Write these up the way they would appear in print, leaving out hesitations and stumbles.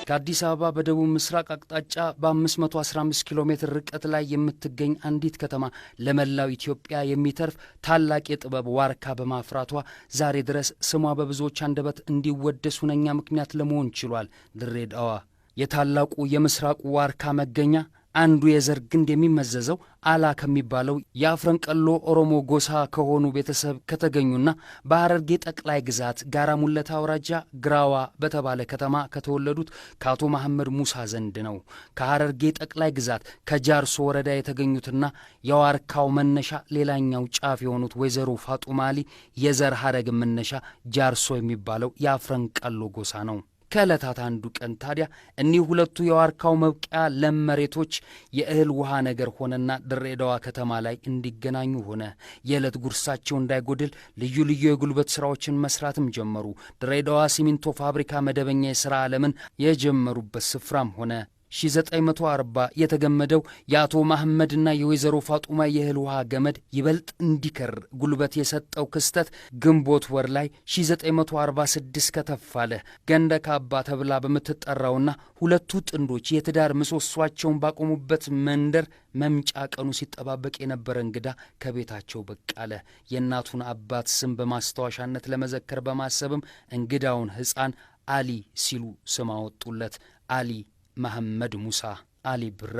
ከአዲስ አበባ በደቡብ ምስራቅ አቅጣጫ በ515 ኪሎ ሜትር ርቀት ላይ የምትገኝ አንዲት ከተማ ለመላው ኢትዮጵያ የሚተርፍ ታላቅ የጥበብ ዋርካ በማፍራቷ ዛሬ ድረስ ስሟ በብዙዎች አንደበት እንዲወደስ ሁነኛ ምክንያት ለመሆን ችሏል። ድሬዳዋ የታላቁ የምስራቁ ዋርካ መገኛ አንዱ የዘር ግንድ የሚመዘዘው አላ ከሚባለው የአፍረንቀሎ ኦሮሞ ጎሳ ከሆኑ ቤተሰብ ከተገኙና በሐረርጌ ጠቅላይ ግዛት ጋራ ሙለታ አውራጃ ግራዋ በተባለ ከተማ ከተወለዱት ከአቶ መሐመድ ሙሳ ዘንድ ነው። ከሐረርጌ ጠቅላይ ግዛት ከጃርሶ ወረዳ የተገኙትና የዋርካው መነሻ ሌላኛው ጫፍ የሆኑት ወይዘሮ ፋጡማ አሊ የዘር ሐረግ መነሻ ጃርሶ የሚባለው የአፍረንቀሎ ጎሳ ነው። ከዕለታት አንዱ ቀን ታዲያ እኒህ ሁለቱ የዋርካው መብቂያ ለም መሬቶች የእህል ውሃ ነገር ሆነና ድሬዳዋ ከተማ ላይ እንዲገናኙ ሆነ። የዕለት ጉርሳቸው እንዳይጎድል ልዩ ልዩ የጉልበት ሥራዎችን መስራትም ጀመሩ። ድሬዳዋ ሲሚንቶ ፋብሪካ መደበኛ የሥራ ዓለምን የጀመሩበት ስፍራም ሆነ። 1940 የተገመደው የአቶ መሐመድና የወይዘሮ ፋጡማ የእህል ውሃ ገመድ ይበልጥ እንዲከር ጉልበት የሰጠው ክስተት ግንቦት ወር ላይ 1946 ከተፋለ ገንደ ካባ ተብላ በምትጠራውና ሁለቱ ጥንዶች የትዳር ምሰሷቸውን ባቆሙበት መንደር መምጫ ቀኑ ሲጠባበቅ የነበረ እንግዳ ከቤታቸው ብቅ አለ። የእናቱን አባት ስም በማስታወሻነት ለመዘከር በማሰብም እንግዳውን ሕፃን አሊ ሲሉ ስም አወጡለት። አሊ መሐመድ ሙሳ አሊ ብራ።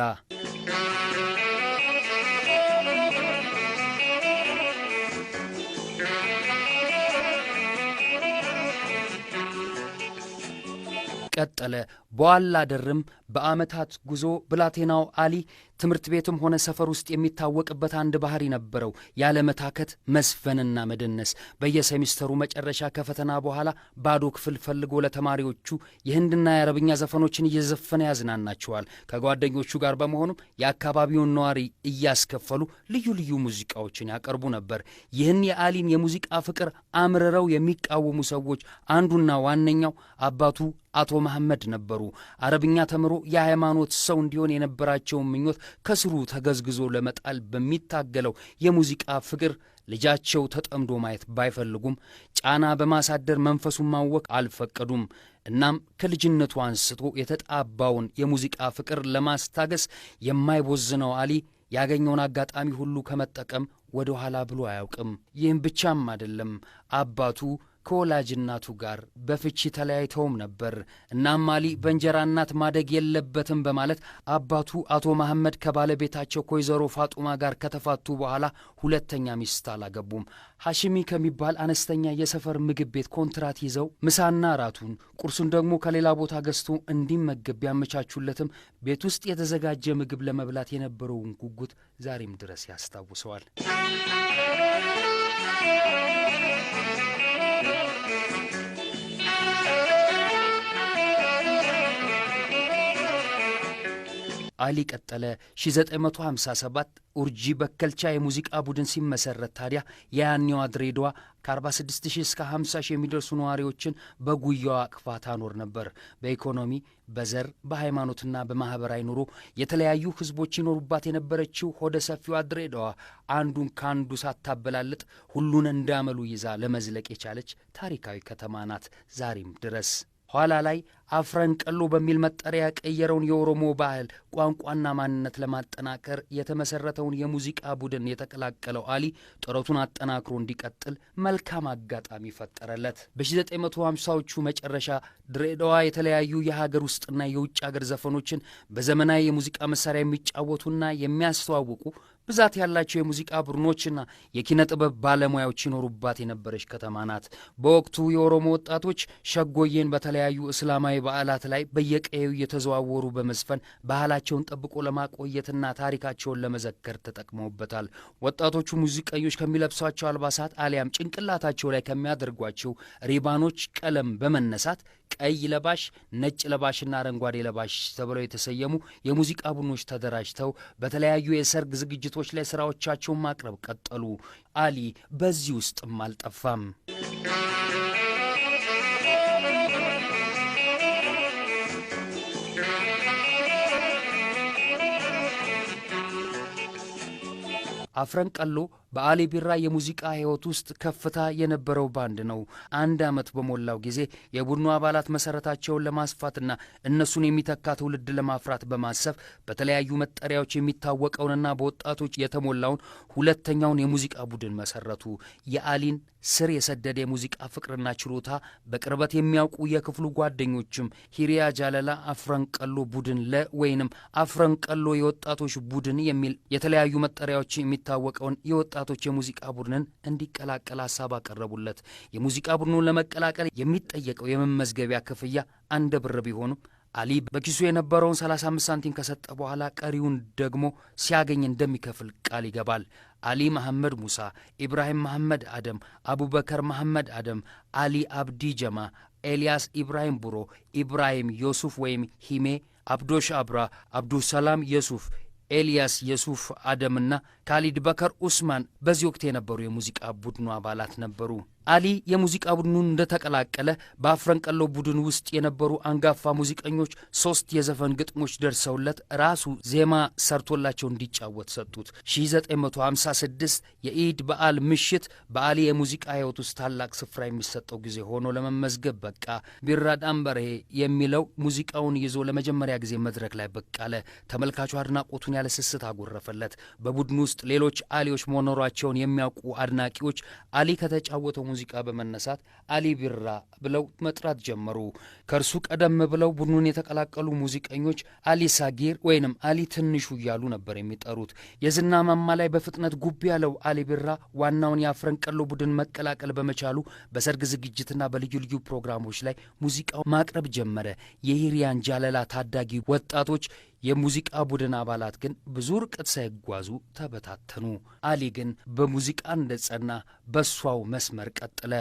ቀጠለ። በኋላ ደርም በአመታት ጉዞ ብላቴናው አሊ ትምህርት ቤትም ሆነ ሰፈር ውስጥ የሚታወቅበት አንድ ባህሪ ነበረው፣ ያለመታከት መስፈንና መደነስ። በየሴሚስተሩ መጨረሻ ከፈተና በኋላ ባዶ ክፍል ፈልጎ ለተማሪዎቹ የህንድና የአረብኛ ዘፈኖችን እየዘፈነ ያዝናናቸዋል። ከጓደኞቹ ጋር በመሆኑም የአካባቢውን ነዋሪ እያስከፈሉ ልዩ ልዩ ሙዚቃዎችን ያቀርቡ ነበር። ይህን የአሊን የሙዚቃ ፍቅር አምርረው የሚቃወሙ ሰዎች አንዱና ዋነኛው አባቱ አቶ መሐመድ ነበሩ። አረብኛ ተምሮ የሃይማኖት ሰው እንዲሆን የነበራቸውን ምኞት ከስሩ ተገዝግዞ ለመጣል በሚታገለው የሙዚቃ ፍቅር ልጃቸው ተጠምዶ ማየት ባይፈልጉም ጫና በማሳደር መንፈሱን ማወክ አልፈቀዱም። እናም ከልጅነቱ አንስቶ የተጣባውን የሙዚቃ ፍቅር ለማስታገስ የማይቦዝነው አሊ ያገኘውን አጋጣሚ ሁሉ ከመጠቀም ወደ ኋላ ብሎ አያውቅም። ይህም ብቻም አይደለም፣ አባቱ ከወላጅ እናቱ ጋር በፍቺ ተለያይተውም ነበር። እናም አሊ በእንጀራ እናት ማደግ የለበትም በማለት አባቱ አቶ መሐመድ ከባለቤታቸው ከወይዘሮ ፋጡማ ጋር ከተፋቱ በኋላ ሁለተኛ ሚስት አላገቡም። ሐሽሚ ከሚባል አነስተኛ የሰፈር ምግብ ቤት ኮንትራት ይዘው ምሳና ራቱን ቁርሱን ደግሞ ከሌላ ቦታ ገዝቶ እንዲመገብ ቢያመቻቹለትም ቤት ውስጥ የተዘጋጀ ምግብ ለመብላት የነበረውን ጉጉት ዛሬም ድረስ ያስታውሰዋል። አሊ ቀጠለ። 1957 ኡርጂ በከልቻ የሙዚቃ ቡድን ሲመሰረት ታዲያ የያኔዋ ድሬዳዋ ከ46,000 እስከ 50,000 የሚደርሱ ነዋሪዎችን በጉያዋ አቅፋ ታኖር ነበር። በኢኮኖሚ፣ በዘር፣ በሃይማኖትና በማኅበራዊ ኑሮ የተለያዩ ሕዝቦች ይኖሩባት የነበረችው ሆደ ሰፊዋ ድሬዳዋ አንዱን ከአንዱ ሳታበላልጥ ሁሉን እንዳመሉ ይዛ ለመዝለቅ የቻለች ታሪካዊ ከተማ ናት ዛሬም ድረስ። ኋላ ላይ አፍረንቀሎ በሚል መጠሪያ ቀየረውን የኦሮሞ ባህል ቋንቋና ማንነት ለማጠናከር የተመሰረተውን የሙዚቃ ቡድን የተቀላቀለው አሊ ጥረቱን አጠናክሮ እንዲቀጥል መልካም አጋጣሚ ፈጠረለት። በ1950ዎቹ መጨረሻ ድሬዳዋ የተለያዩ የሀገር ውስጥና የውጭ ሀገር ዘፈኖችን በዘመናዊ የሙዚቃ መሳሪያ የሚጫወቱና የሚያስተዋውቁ ብዛት ያላቸው የሙዚቃ ቡድኖችና የኪነ ጥበብ ባለሙያዎች ይኖሩባት የነበረች ከተማ ናት። በወቅቱ የኦሮሞ ወጣቶች ሸጎዬን በተለያዩ እስላማዊ በዓላት ላይ በየቀየው እየተዘዋወሩ በመዝፈን ባህላቸውን ጠብቆ ለማቆየትና ታሪካቸውን ለመዘከር ተጠቅመውበታል። ወጣቶቹ ሙዚቀኞች ከሚለብሷቸው አልባሳት አሊያም ጭንቅላታቸው ላይ ከሚያደርጓቸው ሪባኖች ቀለም በመነሳት ቀይ ለባሽ፣ ነጭ ለባሽና አረንጓዴ ለባሽ ተብለው የተሰየሙ የሙዚቃ ቡድኖች ተደራጅተው በተለያዩ የሰርግ ዝግጅቶች ላይ ሥራዎቻቸውን ማቅረብ ቀጠሉ። አሊ በዚህ ውስጥም አልጠፋም። አፍረንቀሎ በአሊ ቢራ የሙዚቃ ህይወት ውስጥ ከፍታ የነበረው ባንድ ነው። 1 ዓመት በሞላው ጊዜ የቡድኑ አባላት መሰረታቸውን ለማስፋትና እነሱን የሚተካ ትውልድ ለማፍራት በማሰብ በተለያዩ መጠሪያዎች የሚታወቀውንና በወጣቶች የተሞላውን ሁለተኛውን የሙዚቃ ቡድን መሰረቱ። የአሊን ስር የሰደደ የሙዚቃ ፍቅርና ችሎታ በቅርበት የሚያውቁ የክፍሉ ጓደኞችም ሂሪያ ጃለላ አፍረንቀሎ ቡድን ወይንም አፍረንቀሎ የወጣቶች ቡድን የሚል የተለያዩ መጠሪያዎች የሚታወቀውን የወጣቶች የሙዚቃ ቡድንን እንዲቀላቀል ሀሳብ አቀረቡለት። የሙዚቃ ቡድኑን ለመቀላቀል የሚጠየቀው የመመዝገቢያ ክፍያ 1 ብር ቢሆንም አሊ በኪሱ የነበረውን 35 ሳንቲም ከሰጠ በኋላ ቀሪውን ደግሞ ሲያገኝ እንደሚከፍል ቃል ይገባል። አሊ መሐመድ ሙሳ፣ ኢብራሂም መሐመድ አደም፣ አቡበከር መሐመድ አደም፣ አሊ አብዲ ጀማ፣ ኤልያስ ኢብራሂም ቡሮ፣ ኢብራሂም ዮሱፍ ወይም ሂሜ፣ አብዶሽ አብራ፣ አብዱሰላም የሱፍ፣ ኤልያስ የሱፍ አደምና ካሊድ በከር ኡስማን በዚህ ወቅት የነበሩ የሙዚቃ ቡድኑ አባላት ነበሩ። አሊ የሙዚቃ ቡድኑን እንደተቀላቀለ በአፍረንቀሎ ቡድን ውስጥ የነበሩ አንጋፋ ሙዚቀኞች 3 የዘፈን ግጥሞች ደርሰውለት ራሱ ዜማ ሰርቶላቸው እንዲጫወት ሰጡት። 1956 የኢድ በዓል ምሽት በአሊ የሙዚቃ ህይወት ውስጥ ታላቅ ስፍራ የሚሰጠው ጊዜ ሆኖ ለመመዝገብ በቃ። ቢራ ዳምበሬ የሚለው ሙዚቃውን ይዞ ለመጀመሪያ ጊዜ መድረክ ላይ ብቅ አለ። ተመልካቹ አድናቆቱን ያለ ስስት አጎረፈለት። በቡድኑ ውስጥ ሌሎች አሊዎች መኖራቸውን የሚያውቁ አድናቂዎች አሊ ከተጫወተው ሙዚቃ በመነሳት አሊ ቢራ ብለው መጥራት ጀመሩ። ከእርሱ ቀደም ብለው ቡድኑን የተቀላቀሉ ሙዚቀኞች አሊ ሳጊር ወይንም አሊ ትንሹ እያሉ ነበር የሚጠሩት። የዝና ማማ ላይ በፍጥነት ጉብ ያለው አሊ ቢራ ዋናውን የአፍረንቀሎ ቡድን መቀላቀል በመቻሉ በሰርግ ዝግጅትና በልዩ ልዩ ፕሮግራሞች ላይ ሙዚቃው ማቅረብ ጀመረ። የሂሪያን ጃለላ ታዳጊ ወጣቶች የሙዚቃ ቡድን አባላት ግን ብዙ ርቀት ሳይጓዙ ተበታተኑ። አሊ ግን በሙዚቃ እንደጸና በሷው መስመር ቀጠለ።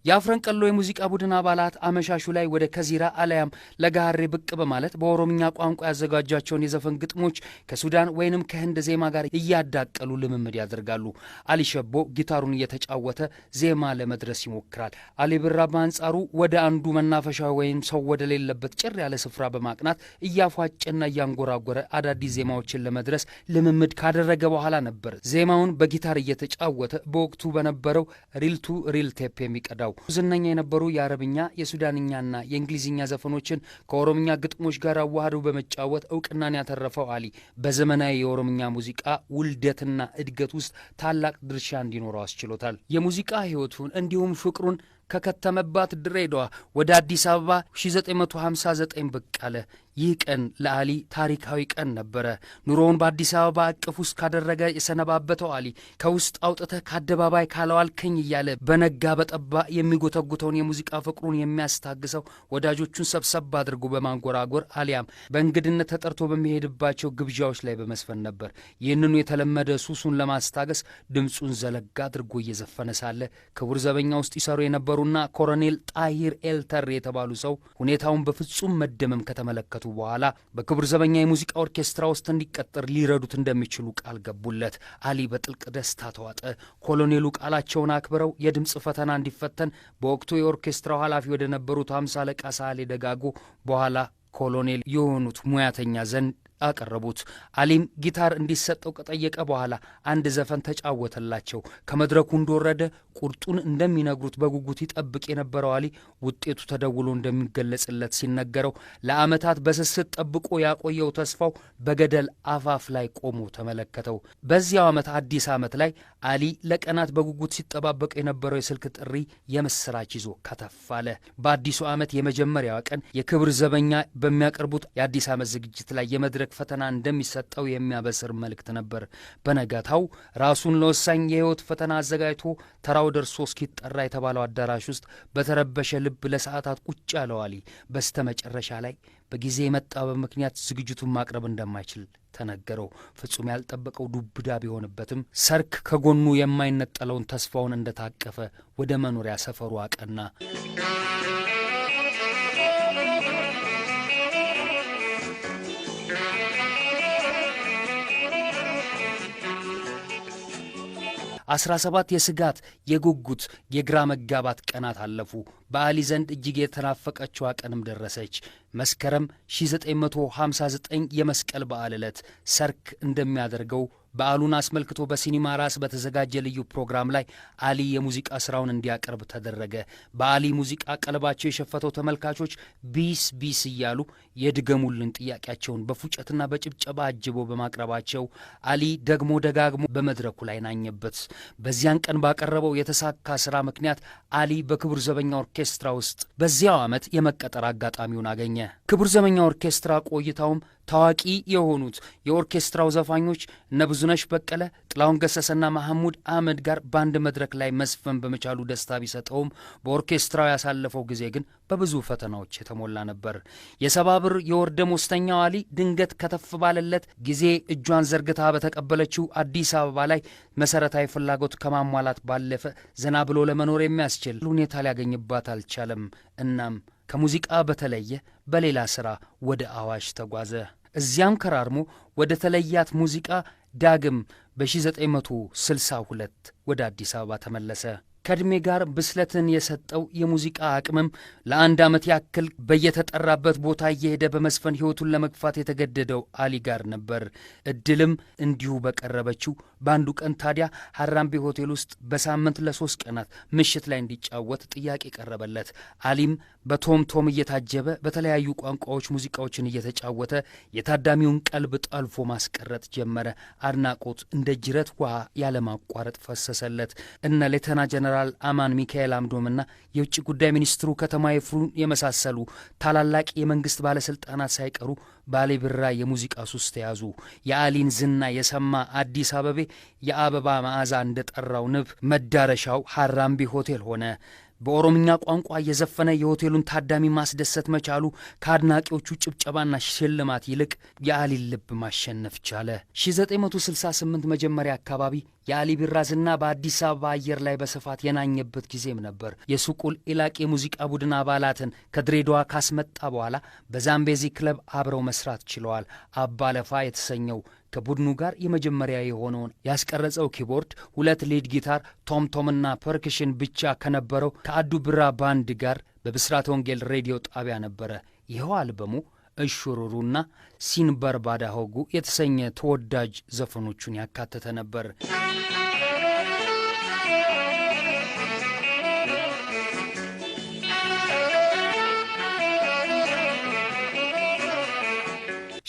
የአፍረንቀሎ የሙዚቃ ቡድን አባላት አመሻሹ ላይ ወደ ከዚራ አለያም ለጋሬ ብቅ በማለት በኦሮምኛ ቋንቋ ያዘጋጃቸውን የዘፈን ግጥሞች ከሱዳን ወይንም ከህንድ ዜማ ጋር እያዳቀሉ ልምምድ ያደርጋሉ። አሊ ሸቦ ጊታሩን እየተጫወተ ዜማ ለመድረስ ይሞክራል። አሊ ቢራ በአንጻሩ ወደ አንዱ መናፈሻ ወይም ሰው ወደ ሌለበት ጭር ያለ ስፍራ በማቅናት እያፏጨና እያንጎራጎረ አዳዲስ ዜማዎችን ለመድረስ ልምምድ ካደረገ በኋላ ነበር ዜማውን በጊታር እየተጫወተ በወቅቱ በነበረው ሪል ቱ ሪል ቴፕ የሚቀዳው። ዝነኛ የነበሩ የአረብኛ የሱዳንኛና የእንግሊዝኛ ዘፈኖችን ከኦሮምኛ ግጥሞች ጋር አዋህዶ በመጫወት እውቅናን ያተረፈው አሊ በዘመናዊ የኦሮምኛ ሙዚቃ ውልደትና እድገት ውስጥ ታላቅ ድርሻ እንዲኖረው አስችሎታል። የሙዚቃ ህይወቱን እንዲሁም ፍቅሩን ከከተመባት ድሬዳዋ ወደ አዲስ አበባ 1959 ብቅ አለ። ይህ ቀን ለአሊ ታሪካዊ ቀን ነበረ። ኑሮውን በአዲስ አበባ እቅፍ ውስጥ ካደረገ የሰነባበተው አሊ ከውስጥ አውጥተህ ከአደባባይ ካለዋልከኝ እያለ በነጋ በጠባ የሚጎተጉተውን የሙዚቃ ፍቅሩን የሚያስታግሰው ወዳጆቹን ሰብሰብ አድርጎ በማንጎራጎር አሊያም በእንግድነት ተጠርቶ በሚሄድባቸው ግብዣዎች ላይ በመስፈን ነበር። ይህንኑ የተለመደ ሱሱን ለማስታገስ ድምፁን ዘለጋ አድርጎ እየዘፈነ ሳለ ክቡር ዘበኛ ውስጥ ይሰሩ የነበሩና ኮሎኔል ጣሂር ኤልተር የተባሉ ሰው ሁኔታውን በፍጹም መደመም ከተመለከቱ በኋላ በክቡር ዘበኛ የሙዚቃ ኦርኬስትራ ውስጥ እንዲቀጠር ሊረዱት እንደሚችሉ ቃል ገቡለት። አሊ በጥልቅ ደስታ ተዋጠ። ኮሎኔሉ ቃላቸውን አክብረው የድምፅ ፈተና እንዲፈተን በወቅቱ የኦርኬስትራው ኃላፊ ወደ ነበሩት 50 አለቃ ሳሌ ደጋጎ በኋላ ኮሎኔል የሆኑት ሙያተኛ ዘንድ አቀረቡት። አሊም ጊታር እንዲሰጠው ከጠየቀ በኋላ አንድ ዘፈን ተጫወተላቸው። ከመድረኩ እንደወረደ ቁርጡን እንደሚነግሩት በጉጉት ይጠብቅ የነበረው አሊ ውጤቱ ተደውሎ እንደሚገለጽለት ሲነገረው ለዓመታት በስስት ጠብቆ ያቆየው ተስፋው በገደል አፋፍ ላይ ቆሞ ተመለከተው። በዚያው ዓመት አዲስ ዓመት ላይ አሊ ለቀናት በጉጉት ሲጠባበቅ የነበረው የስልክ ጥሪ የምስራች ይዞ ከተፋለ። በአዲሱ ዓመት የመጀመሪያው ቀን የክብር ዘበኛ በሚያቀርቡት የአዲስ ዓመት ዝግጅት ላይ የመድረክ ፈተና እንደሚሰጠው የሚያበስር መልእክት ነበር። በነጋታው ራሱን ለወሳኝ የህይወት ፈተና አዘጋጅቶ ተራው ደርሶ እስኪጠራ የተባለው አዳራሽ ውስጥ በተረበሸ ልብ ለሰዓታት ቁጭ ያለው አሊ በስተመጨረሻ ላይ በጊዜ የመጣ በምክንያት ዝግጅቱን ማቅረብ እንደማይችል ተነገረው። ፍጹም ያልጠበቀው ዱብዳ ቢሆንበትም ሰርክ ከጎኑ የማይነጠለውን ተስፋውን እንደታቀፈ ወደ መኖሪያ ሰፈሩ አቀና። 17 የስጋት የጉጉት የግራ መጋባት ቀናት አለፉ። በአሊ ዘንድ እጅግ የተናፈቀችው ቀንም ደረሰች። መስከረም 1959 የመስቀል በዓል ዕለት ሰርክ እንደሚያደርገው በዓሉን አስመልክቶ በሲኒማ ራስ በተዘጋጀ ልዩ ፕሮግራም ላይ አሊ የሙዚቃ ስራውን እንዲያቀርብ ተደረገ። በአሊ ሙዚቃ ቀልባቸው የሸፈተው ተመልካቾች ቢስ ቢስ እያሉ የድገሙልን ጥያቄያቸውን በፉጨትና በጭብጨባ አጅበው በማቅረባቸው አሊ ደግሞ ደጋግሞ በመድረኩ ላይ ናኘበት። በዚያን ቀን ባቀረበው የተሳካ ስራ ምክንያት አሊ በክቡር ዘበኛ ኦርኬስትራ ውስጥ በዚያው ዓመት የመቀጠር አጋጣሚውን አገኘ። ክቡር ዘበኛ ኦርኬስትራ ቆይታውም ታዋቂ የሆኑት የኦርኬስትራው ዘፋኞች እነ ብዙነሽ በቀለ፣ ጥላሁን ገሰሰና መሐሙድ አህመድ ጋር በአንድ መድረክ ላይ መስፈን በመቻሉ ደስታ ቢሰጠውም በኦርኬስትራው ያሳለፈው ጊዜ ግን በብዙ ፈተናዎች የተሞላ ነበር። የ70 ብር የወር ደመወዝተኛው አሊ ድንገት ከተፍ ባለለት ጊዜ እጇን ዘርግታ በተቀበለችው አዲስ አበባ ላይ መሰረታዊ ፍላጎት ከማሟላት ባለፈ ዘና ብሎ ለመኖር የሚያስችል ሁኔታ ሊያገኝባት አልቻለም። እናም ከሙዚቃ በተለየ በሌላ ሥራ ወደ አዋሽ ተጓዘ። እዚያም ከራርሞ ወደ ተለያት ሙዚቃ ዳግም በ1962 ወደ አዲስ አበባ ተመለሰ። ከዕድሜ ጋር ብስለትን የሰጠው የሙዚቃ አቅምም ለአንድ ዓመት ያክል በየተጠራበት ቦታ እየሄደ በመስፈን ሕይወቱን ለመግፋት የተገደደው አሊ ጋር ነበር። ዕድልም እንዲሁ በቀረበችው በአንዱ ቀን ታዲያ ሀራምቤ ሆቴል ውስጥ በሳምንት ለ3 ቀናት ምሽት ላይ እንዲጫወት ጥያቄ ቀረበለት። አሊም በቶምቶም እየታጀበ በተለያዩ ቋንቋዎች ሙዚቃዎችን እየተጫወተ የታዳሚውን ቀልብ ጠልፎ ማስቀረጥ ጀመረ። አድናቆት እንደ ጅረት ውሃ ያለማቋረጥ ፈሰሰለት። እነ ሌተና ጀነራል አማን ሚካኤል አምዶምና የውጭ ጉዳይ ሚኒስትሩ ከተማ ይፍሩን የመሳሰሉ ታላላቅ የመንግስት ባለስልጣናት ሳይቀሩ ባሌ ብራ የሙዚቃ ሱስ ተያዙ። የአሊን ዝና የሰማ አዲስ አበቤ የአበባ መዓዛ እንደጠራው ንብ መዳረሻው ሀራምቤ ሆቴል ሆነ። በኦሮምኛ ቋንቋ የዘፈነ የሆቴሉን ታዳሚ ማስደሰት መቻሉ ከአድናቂዎቹ ጭብጨባና ሽልማት ይልቅ የአሊን ልብ ማሸነፍ ቻለ። 1968 መጀመሪያ አካባቢ የአሊ ቢራ ዝና በአዲስ አበባ አየር ላይ በስፋት የናኘበት ጊዜም ነበር። የሱቁል ኢላቂ የሙዚቃ ቡድን አባላትን ከድሬዳዋ ካስመጣ በኋላ በዛምቤዚ ክለብ አብረው መስራት ችለዋል። አባለፋ የተሰኘው ከቡድኑ ጋር የመጀመሪያ የሆነውን ያስቀረጸው ኪቦርድ፣ 2 ሊድ ጊታር፣ ቶምቶምና ፐርክሽን ብቻ ከነበረው ከአዱ ብራ ባንድ ጋር በብስራት ወንጌል ሬዲዮ ጣቢያ ነበረ። ይኸው አልበሙ እሹሩሩና ሲንበርባዳ ሆጉ የተሰኘ ተወዳጅ ዘፈኖቹን ያካተተ ነበር።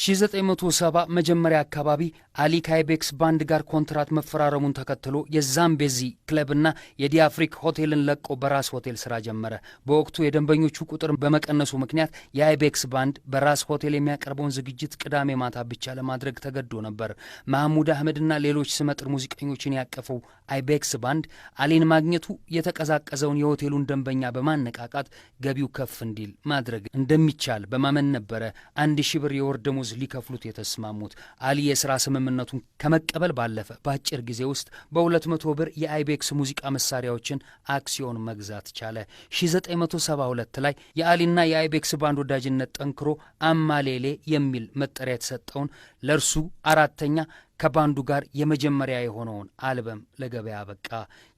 1970 መጀመሪያ አካባቢ አሊ ከአይቤክስ ባንድ ጋር ኮንትራት መፈራረሙን ተከትሎ የዛምቤዚ ክለብና የዲአፍሪክ ሆቴልን ለቆ በራስ ሆቴል ስራ ጀመረ። በወቅቱ የደንበኞቹ ቁጥር በመቀነሱ ምክንያት የአይቤክስ ባንድ በራስ ሆቴል የሚያቀርበውን ዝግጅት ቅዳሜ ማታ ብቻ ለማድረግ ተገዶ ነበር። መሐሙድ አህመድና ሌሎች ስመጥር ሙዚቀኞችን ያቀፈው አይቤክስ ባንድ አሊን ማግኘቱ የተቀዛቀዘውን የሆቴሉን ደንበኛ በማነቃቃት ገቢው ከፍ እንዲል ማድረግ እንደሚቻል በማመን ነበረ 1000 ብር የወር ደመወዝ ሊከፍሉት የተስማሙት። አሊ የሥራ ስምምነቱን ከመቀበል ባለፈ በአጭር ጊዜ ውስጥ በ200 ብር የአይቤክስ ሙዚቃ መሳሪያዎችን አክሲዮን መግዛት ቻለ። 1972 ላይ የአሊና የአይቤክስ ባንድ ወዳጅነት ጠንክሮ አማሌሌ የሚል መጠሪያ የተሰጠውን ለእርሱ 4ኛ ከባንዱ ጋር የመጀመሪያ የሆነውን አልበም ለገበያ በቃ።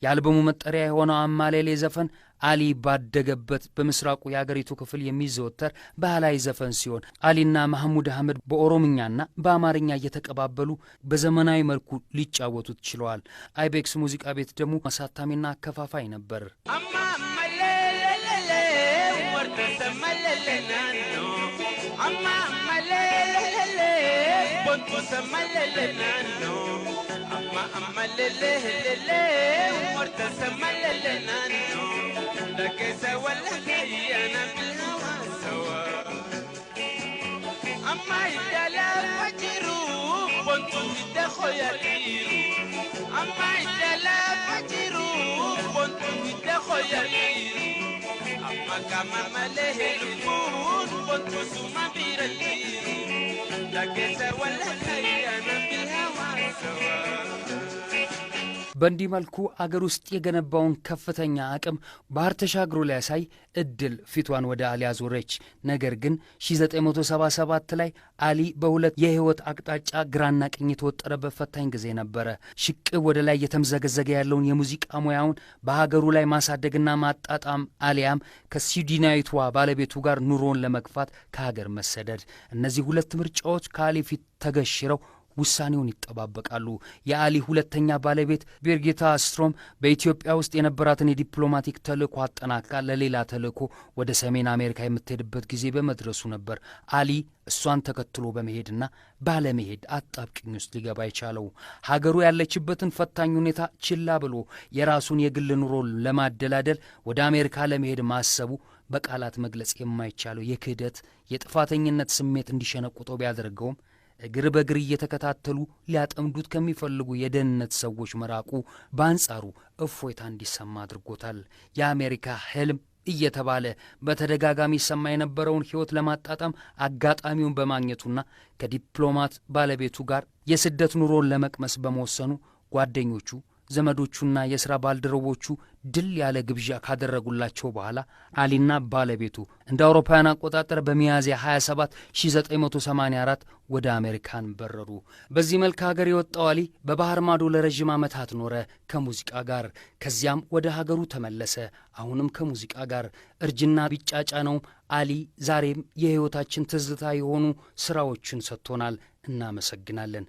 የአልበሙ መጠሪያ የሆነው አማሌሌ ዘፈን አሊ ባደገበት በምስራቁ የአገሪቱ ክፍል የሚዘወተር ባህላዊ ዘፈን ሲሆን አሊና መሐሙድ አህመድ በኦሮምኛና በአማርኛ እየተቀባበሉ በዘመናዊ መልኩ ሊጫወቱት ችለዋል። አይቤክስ ሙዚቃ ቤት ደግሞ አሳታሚና አከፋፋይ ነበር። በእንዲህ መልኩ አገር ውስጥ የገነባውን ከፍተኛ አቅም ባህር ተሻግሮ ሊያሳይ እድል ፊቷን ወደ አሊ አዞረች። ነገር ግን 1977 ላይ አሊ በሁለት የህይወት አቅጣጫ ግራና ቀኝ የተወጠረበት ፈታኝ ጊዜ ነበረ። ሽቅብ ወደ ላይ እየተምዘገዘገ ያለውን የሙዚቃ ሙያውን በሀገሩ ላይ ማሳደግና ማጣጣም አሊያም ከስዊድናዊቷ ባለቤቱ ጋር ኑሮን ለመግፋት ከሀገር መሰደድ። እነዚህ ሁለት ምርጫዎች ከአሊ ፊት ተገሽረው ውሳኔውን ይጠባበቃሉ። የአሊ ሁለተኛ ባለቤት ቤርጊታ ስትሮም በኢትዮጵያ ውስጥ የነበራትን የዲፕሎማቲክ ተልእኮ አጠናካ ለሌላ ተልእኮ ወደ ሰሜን አሜሪካ የምትሄድበት ጊዜ በመድረሱ ነበር አሊ እሷን ተከትሎ በመሄድና ባለመሄድ አጣብቅኝ ውስጥ ሊገባ የቻለው። ሀገሩ ያለችበትን ፈታኝ ሁኔታ ችላ ብሎ የራሱን የግል ኑሮ ለማደላደል ወደ አሜሪካ ለመሄድ ማሰቡ በቃላት መግለጽ የማይቻለው የክህደት የጥፋተኝነት ስሜት እንዲሸነቁጠው ቢያደርገውም እግር በእግር እየተከታተሉ ሊያጠምዱት ከሚፈልጉ የደህንነት ሰዎች መራቁ በአንጻሩ እፎይታ እንዲሰማ አድርጎታል። የአሜሪካ ህልም እየተባለ በተደጋጋሚ ይሰማ የነበረውን ሕይወት ለማጣጣም አጋጣሚውን በማግኘቱና ከዲፕሎማት ባለቤቱ ጋር የስደት ኑሮን ለመቅመስ በመወሰኑ ጓደኞቹ ዘመዶቹና የሥራ ባልደረቦቹ ድል ያለ ግብዣ ካደረጉላቸው በኋላ አሊና ባለቤቱ እንደ አውሮፓውያን አቆጣጠር በሚያዝያ 27 1984 ወደ አሜሪካን በረሩ። በዚህ መልክ ሀገር የወጣው አሊ በባህር ማዶ ለረዥም ዓመታት ኖረ ከሙዚቃ ጋር። ከዚያም ወደ ሀገሩ ተመለሰ፣ አሁንም ከሙዚቃ ጋር። እርጅና ቢጫጫ ነው አሊ ዛሬም የሕይወታችን ትዝታ የሆኑ ሥራዎችን ሰጥቶናል። እናመሰግናለን።